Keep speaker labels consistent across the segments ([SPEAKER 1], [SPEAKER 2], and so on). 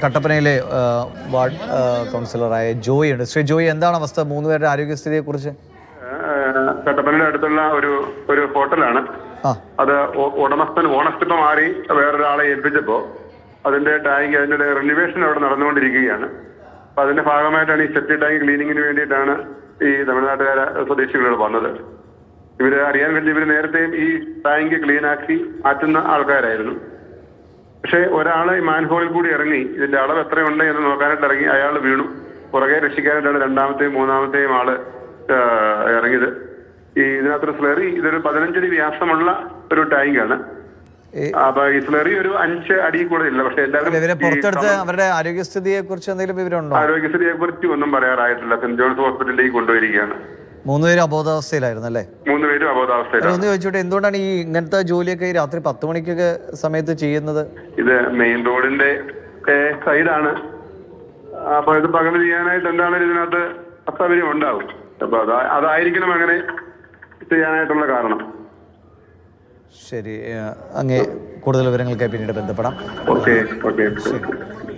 [SPEAKER 1] കട്ടപ്പനയിലെ ward കൗൺസിലറായ Joy ഉണ്ട്. ശ്രീ ജോയി, എന്താണ് അവസ്ഥ? 3 പേരുടെ ആരോഗ്യസ്ഥിതിയെ കുറിച്ച്?
[SPEAKER 2] കട്ടപ്പനയുടെ അടുത്തുള്ള ഒരു ഹോട്ടലാണ്. അത് ഉടമസ്ഥൻ ഓണസ്റ്റിപ്പ് മാറി വേറൊരാളെ ഏൽപ്പിച്ചപ്പോ അതിന്റെ റിനിവേഷൻ അവിടെ നടന്നുകൊണ്ടിരിക്കുകയാണ്. അപ്പൊ അതിന്റെ ഭാഗമായിട്ടാണ് ഈ സെപ്റ്റി ടാങ്ക് ക്ലീനിങ്ങിന് വേണ്ടിയിട്ടാണ് ഈ തമിഴ്നാട്ടുകാര സ്വദേശികൾ വന്നത്. ഇവര് അറിയാൻ കഴിഞ്ഞ ഇവര് നേരത്തെയും ഈ ടാങ്ക് ക്ലീനാക്കി മാറ്റുന്ന ആൾക്കാരായിരുന്നു. പക്ഷെ ഒരാള് ഈ മാൻഹോളിൽ കൂടി ഇറങ്ങി ഇതിന്റെ അളവ് എത്രയുണ്ട് എന്ന് നോക്കാനായിട്ട് ഇറങ്ങി. അയാൾ വീണു. പുറകെ രക്ഷിക്കാനായിട്ടാണ് രണ്ടാമത്തെയും മൂന്നാമത്തെയും ആള് ഇറങ്ങിയത്. ഇതിനകത്തൊരു സ്ലറി, ഇതൊരു 15 അടി വ്യാസമുള്ള ഒരു ടാങ്കാണ്. അപ്പൊ ഈ സ്ലറി ഒരു 5 അടി കൂടുതലില്ല. പക്ഷെ
[SPEAKER 1] എല്ലാവരും അവരുടെ ആരോഗ്യസ്ഥിതിയെ കുറിച്ച് എന്തെങ്കിലും വിവരമുണ്ടോ?
[SPEAKER 2] ആരോഗ്യസ്ഥിതിയെ കുറിച്ച് ഒന്നും പറയാറായിട്ടില്ല. സെന്റ് ജോൺസ് ഹോസ്പിറ്റലിലേക്ക് കൊണ്ടുപോയിരിക്കുകയാണ്.
[SPEAKER 1] 3 പേരും അബോധാവസ്ഥയിലായിരുന്നു അല്ലേ?
[SPEAKER 2] 3 പേരും അബോധാവസ്ഥയിലാണ്.
[SPEAKER 1] ഒന്ന് ചോദിച്ചോട്ടെ, എന്തുകൊണ്ടാണ് ഈ ഇങ്ങനത്തെ ജോലിയൊക്കെ ഈ രാത്രി 10 മണിക്കൊക്കെ സമയത്ത് ചെയ്യുന്നത്?
[SPEAKER 2] ഇത് മെയിൻ റോഡിന്റെ സൈഡാണ്. അപ്പൊ ഇത് പകല് ചെയ്യാനായിട്ട് എന്താണ് ഇതിനകത്ത് അസൗകര്യം ഉണ്ടാവും. അപ്പൊ അതായിരിക്കണം അങ്ങനെ ചെയ്യാനായിട്ടുള്ള കാരണം.
[SPEAKER 1] ശരി, അങ്ങേ കൂടുതൽ വിവരങ്ങൾക്കായി പിന്നീട് ബന്ധപ്പെടാം.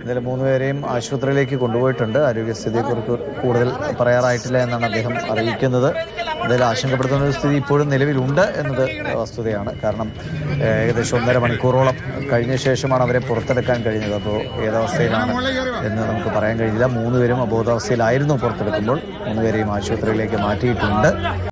[SPEAKER 1] എന്തായാലും 3 പേരെയും ആശുപത്രിയിലേക്ക് കൊണ്ടുപോയിട്ടുണ്ട്. ആരോഗ്യസ്ഥിതിയെക്കുറിച്ച് കൂടുതൽ പറയാറായിട്ടില്ല എന്നാണ് അദ്ദേഹം അറിയിക്കുന്നത്. എന്തായാലും ആശങ്കപ്പെടുത്തുന്ന ഒരു സ്ഥിതി ഇപ്പോഴും നിലവിലുണ്ട് എന്നത് വസ്തുതയാണ്. കാരണം ഏകദേശം 1.5 മണിക്കൂറോളം കഴിഞ്ഞ ശേഷമാണ് അവരെ പുറത്തെടുക്കാൻ കഴിഞ്ഞത്. അപ്പോൾ ഏതവസ്ഥയിലാണ് എന്ന് നമുക്ക് പറയാൻ കഴിയില്ല. 3 പേരും അബോധാവസ്ഥയിലായിരുന്നു പുറത്തെടുക്കുമ്പോൾ. 3 പേരെയും ആശുപത്രിയിലേക്ക് മാറ്റിയിട്ടുണ്ട്.